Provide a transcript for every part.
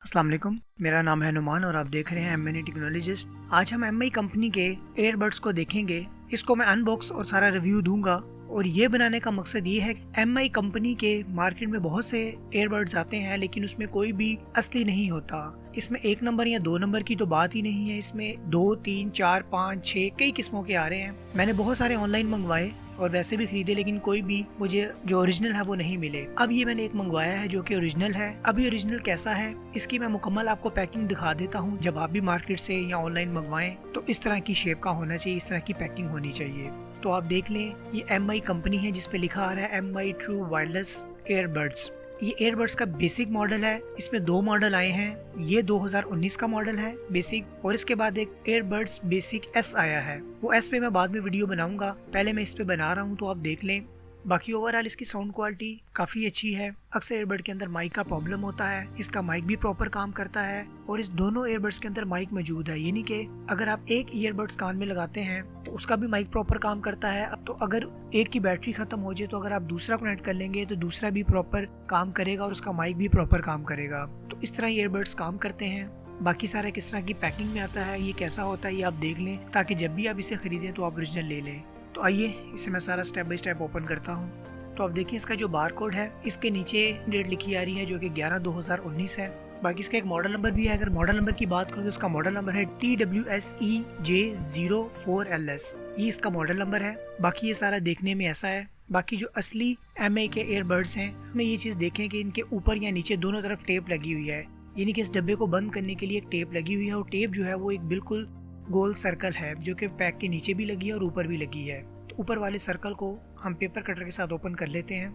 अस्सलाम वालेकुम, मेरा नाम है नुमान और आप देख रहे हैं एम टेक्नोलॉजिस्ट। आज हम एम आई कंपनी के एयरबड्स को देखेंगे। इसको मैं अनबॉक्स और सारा रिव्यू दूंगा और ये बनाने का मकसद ये है, एम आई कंपनी के मार्केट में बहुत से एयरबड्स आते हैं लेकिन उसमें कोई भी असली नहीं होता। इसमें 1 नंबर या 2 नंबर की तो बात ही नहीं है, इसमें 2, 3, 4, 5, 6 कई किस्मों के आ रहे हैं। मैंने बहुत सारे ऑनलाइन मंगवाए और वैसे भी खरीदे लेकिन कोई भी मुझे जो ओरिजिनल है वो नहीं मिले। अब ये मैंने एक मंगवाया है जो कि ओरिजिनल है। अब ये ओरिजिनल कैसा है इसकी मैं मुकम्मल आपको पैकिंग दिखा देता हूँ। जब आप भी मार्केट से या ऑनलाइन मंगवाएं तो इस तरह की शेप का होना चाहिए, इस तरह की पैकिंग होनी चाहिए। तो आप देख लें, ये एम आई कंपनी है जिसपे लिखा आ रहा है M I true wireless earbuds. ये एयरबड्स का बेसिक मॉडल है। इसमें 2 मॉडल आए हैं। ये 2019 का मॉडल है बेसिक, और इसके बाद एक एयरबड्स बेसिक एस आया है। वो एस पे मैं बाद में वीडियो बनाऊंगा, पहले मैं इस पे बना रहा हूँ तो आप देख लें। बाकी ओवरऑल इसकी साउंड क्वालिटी काफ़ी अच्छी है। अक्सर एयरबड के अंदर माइक का प्रॉब्लम होता है, इसका माइक भी प्रॉपर काम करता है और इस दोनों एयरबड्स के अंदर माइक मौजूद है। यानी कि अगर आप एक ईयरबड्स कान में लगाते हैं तो उसका भी माइक प्रॉपर काम करता है। अब तो अगर एक की बैटरी खत्म हो जाए तो अगर आप दूसरा कनेक्ट कर लेंगे तो दूसरा भी प्रॉपर काम करेगा और उसका माइक भी प्रॉपर काम करेगा। तो इस तरह ईयरबड्स काम करते हैं। बाकी सारा किस तरह की पैकिंग में आता है, ये कैसा होता है, ये आप देख लें ताकि जब भी आप इसे खरीदें तो आप ओरिजिनल ले लें। तो आइए इसे मैं सारा स्टेप बाय स्टेप ओपन करता हूँ। तो आप देखिए, इसका जो बार कोड है इसके नीचे डेट लिखी आ रही है जो कि 11/2019 है। बाकी इसका एक मॉडल नंबर भी है। अगर मॉडल नंबर की बात करूँ तो इसका मॉडल नंबर है TWSEJ04LS। ये इसका मॉडल नंबर है। बाकी ये सारा देखने में ऐसा है। बाकी जो असली एम आई के एयरबड्स हैं में ये चीज़ देखें कि इनके ऊपर या नीचे दोनों तरफ टेप लगी हुई है। यानी कि इस डब्बे को बंद करने के लिए एक टेप लगी हुई है और टेप जो है वो एक बिल्कुल गोल सर्कल है जो कि पैक के नीचे भी लगी है और ऊपर भी लगी है। तो ऊपर वाले सर्कल को हम पेपर कटर के साथ ओपन कर लेते हैं।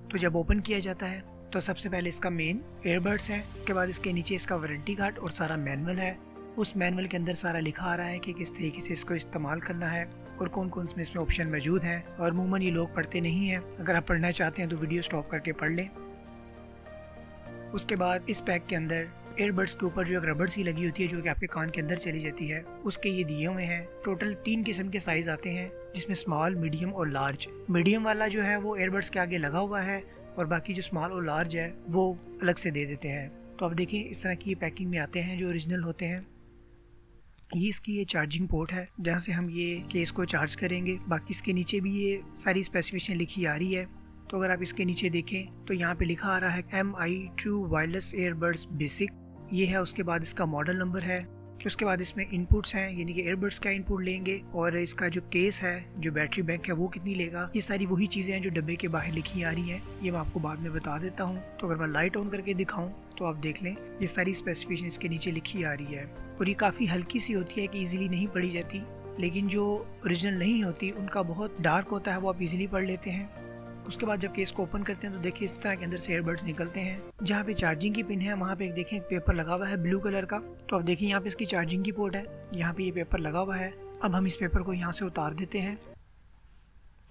तो जब ओपन किया जाता है तो सबसे पहले इसका मेन एयरबड्स है, उसके बाद इसके नीचे इसका वारंटी कार्ड और सारा मैनुअल है। उस मैनुअल के अंदर सारा लिखा आ रहा है कि किस तरीके से इसको इस्तेमाल करना है और कौन कौन से इसमें ऑप्शन मौजूद हैं। और अमूमन ये लोग पढ़ते नहीं हैं। अगर आप पढ़ना चाहते हैं तो वीडियो स्टॉप करके पढ़ लें। उसके बाद इस पैक के अंदर एयरबड्स के ऊपर जो एक रबड़ सी लगी होती है जो कि आपके कान के अंदर चली जाती है, उसके ये दिए हुए हैं। टोटल 3 किस्म के साइज आते हैं जिसमें स्मॉल, मीडियम और लार्ज। मीडियम वाला जो है वो एयरबड्स के आगे लगा हुआ है और बाकी जो स्मॉल और लार्ज है वो अलग से दे देते हैं। तो आप देखिए इस तरह की पैकिंग में आते हैं जो ओरिजिनल होते हैं। ये इसकी ये चार्जिंग पोर्ट है जहाँ से हम ये केस को चार्ज करेंगे। बाकी इसके नीचे भी ये सारी स्पेसिफिकेशन लिखी आ रही है। तो अगर आप इसके नीचे देखें तो यहाँ पे लिखा आ रहा है M I true wireless earbuds basic, ये है। उसके बाद इसका मॉडल नंबर है। उसके बाद इसमें इनपुट्स हैं, यानी कि एयरबड्स का इनपुट लेंगे और इसका जो केस है, जो बैटरी बैंक है वो कितनी लेगा। ये सारी वही चीज़ें हैं जो डब्बे के बाहर लिखी आ रही हैं। ये मैं आपको बाद में बता देता हूँ। तो अगर मैं लाइट ऑन करके दिखाऊँ तो आप देख लें, ये सारी स्पेसिफिकेशन इसके नीचे लिखी आ रही है और ये काफ़ी हल्की सी होती है कि ईजिली नहीं पढ़ी जाती। लेकिन जो ओरिजिनल नहीं होती उनका बहुत डार्क होता है, वो आप इजीली पढ़ लेते हैं। उसके बाद जब केस को ओपन करते हैं तो देखिए इस तरह के अंदर से एयरबड्स निकलते हैं। जहाँ पे चार्जिंग की पिन है वहाँ पे देखें एक पेपर लगा हुआ है ब्लू कलर का। तो अब देखिए यहाँ पे इसकी चार्जिंग की पोर्ट है, यहाँ पे ये पेपर लगा हुआ है। अब हम इस पेपर को यहाँ से उतार देते हैं।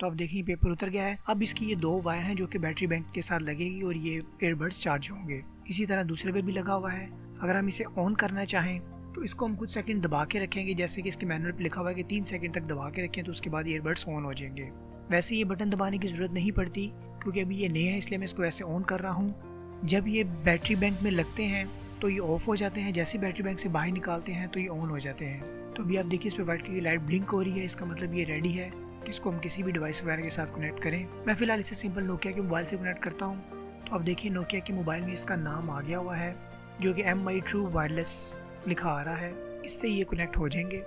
तो अब देखिए पेपर उतर गया है। अब इसकी ये 2 वायर हैं जो कि बैटरी बैंक के साथ लगेगी और ये एयरबड्स चार्ज होंगे। इसी तरह दूसरे पे भी लगा हुआ है। अगर हम इसे ऑन करना चाहें तो इसको हम कुछ सेकंड दबा के रखेंगे, जैसे कि इसके मैनुअल पे लिखा हुआ है कि 3 सेकंड तक दबा के रखें तो उसके बाद एयरबड्स ऑन हो जाएंगे। वैसे ये बटन दबाने की ज़रूरत नहीं पड़ती क्योंकि अभी ये नए हैं, इसलिए मैं इसको ऐसे ऑन कर रहा हूँ। जब ये बैटरी बैंक में लगते हैं तो ये ऑफ हो जाते हैं, जैसे बैटरी बैंक से बाहर निकालते हैं तो ये ऑन हो जाते हैं। तो अभी आप देखिए इस पर वाइट की लाइट ब्लिंक हो रही है, इसका मतलब ये रेडी है कि इसको हम किसी भी डिवाइस वगैरह के साथ कनेक्ट करें। मैं फ़िलहाल इसे सिंपल नोकिया के मोबाइल से कनेक्ट करता हूँ। तो अब देखिए नोकिया के मोबाइल में इसका नाम आ गया हुआ है जो कि एम आई ट्रू वायरलेस लिखा आ रहा है। इससे ये कनेक्ट हो जाएंगे।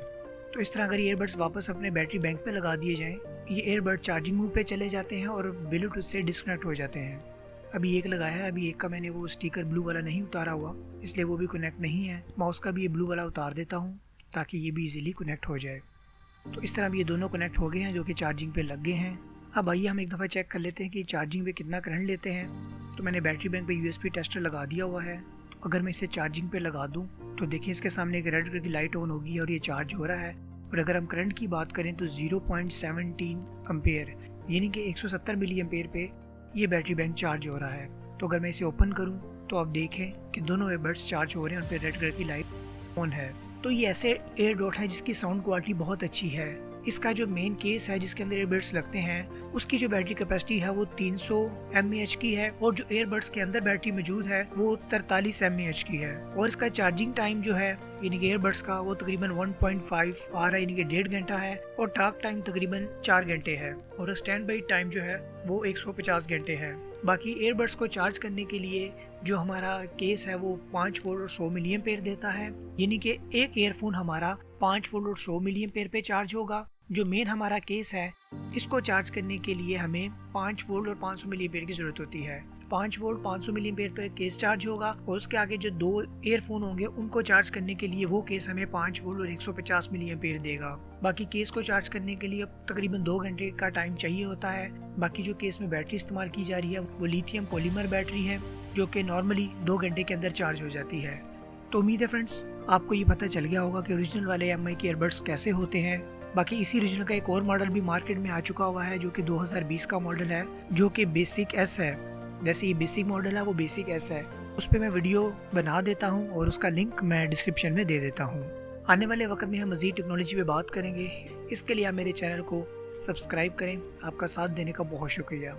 तो इस तरह अगर ईयरबड्स वापस अपने बैटरी बैंक में लगा दिए जाएं, ये एयरबड चार्जिंग मोड पे चले जाते हैं और ब्लूटूथ से डिस्कनेक्ट हो जाते हैं। अभी एक लगाया है, अभी एक का मैंने वो स्टिकर ब्लू वाला नहीं उतारा हुआ, इसलिए वो भी कनेक्ट नहीं है। माउस का भी ये ब्लू वाला उतार देता हूँ ताकि ये भी इजीली कनेक्ट हो जाए। तो इस तरह ये दोनों कनेक्ट हो गए हैं जो कि चार्जिंग पे लग गए हैं। अब आइए हम एक दफ़ा चेक कर लेते हैं कि चार्जिंग पे कितना करंट लेते हैं। तो मैंने बैटरी बैंक पे USB टेस्टर लगा दिया हुआ है। तो अगर मैं इसे चार्जिंग पे लगा दूँ तो देखिए इसके सामने एक रेड कलर की लाइट ऑन होगी और ये चार्ज हो रहा है। और अगर हम करंट की बात करें तो 0.17 एम्पेयर यानी कि 170 मिली एम्पेयर पे ये बैटरी बैंक चार्ज हो रहा है। तो अगर मैं इसे ओपन करूं तो आप देखें कि दोनों एयरबड्स चार्ज हो रहे हैं और फिर रेड कलर की लाइट ऑन है। तो ये ऐसे एयर डॉट है जिसकी साउंड क्वालिटी बहुत अच्छी है। इसका जो मेन केस है जिसके अंदर ईयरबड्स लगते हैं उसकी जो बैटरी कैपेसिटी है वो 300 mAh की है और जो ईयरबड्स के अंदर बैटरी मौजूद है वो 43 mAh की है। और इसका चार्जिंग टाइम जो है यानी कि ईयरबड्स का वो तकरीबन 1.5 आ रहा है यानी कि 1.5 घंटा है और टॉक टाइम तकरीबन 4 घंटे है और स्टैंड बाई टाइम जो है वो 150 घंटे है। बाकी ईयरबड्स को चार्ज करने के लिए जो हमारा केस है वो 5 वोल्ट और 100 मिली एम्पेयर देता है यानी कि एक ईयरफोन हमारा 5 वोल्ट और 100 मिली एम्पेयर पे चार्ज होगा। जो मेन हमारा केस है इसको चार्ज करने के लिए हमें 5 वोल्ट और 500 मिली एम्पेयर की जरूरत होती है। 5 वोल्ट 500 मिली एम्पेयर पे केस चार्ज होगा और उसके आगे जो 2 ईयरफोन होंगे उनको चार्ज करने के लिए वो केस हमें 5 वोल्ट और 150 मिली एम्पेयर देगा। बाकी केस को चार्ज करने के लिए तकरीबन 2 घंटे का टाइम चाहिए होता है। बाकी जो केस में बैटरी इस्तेमाल की जा रही है वो लिथियम पॉलीमर बैटरी है जो कि नॉर्मली 2 घंटे के अंदर चार्ज हो जाती है। तो उम्मीद है फ्रेंड्स आपको ये पता चल गया होगा कि ओरिजिनल वाले MI के ईयरबड्स कैसे होते हैं। बाकी इसी ओरिजिनल का एक और मॉडल भी मार्केट में आ चुका हुआ है जो कि 2020 का मॉडल है जो कि बेसिक S है। जैसे ये बेसिक मॉडल है वो बेसिक S है। उस पर मैं वीडियो बना देता हूँ और उसका लिंक मैं डिस्क्रिप्शन में दे देता हूँ। आने वाले वक्त में हम मज़ीद टेक्नोलॉजी पे बात करेंगे। इसके लिए आप मेरे चैनल को सब्सक्राइब करें। आपका साथ देने का बहुत शुक्रिया।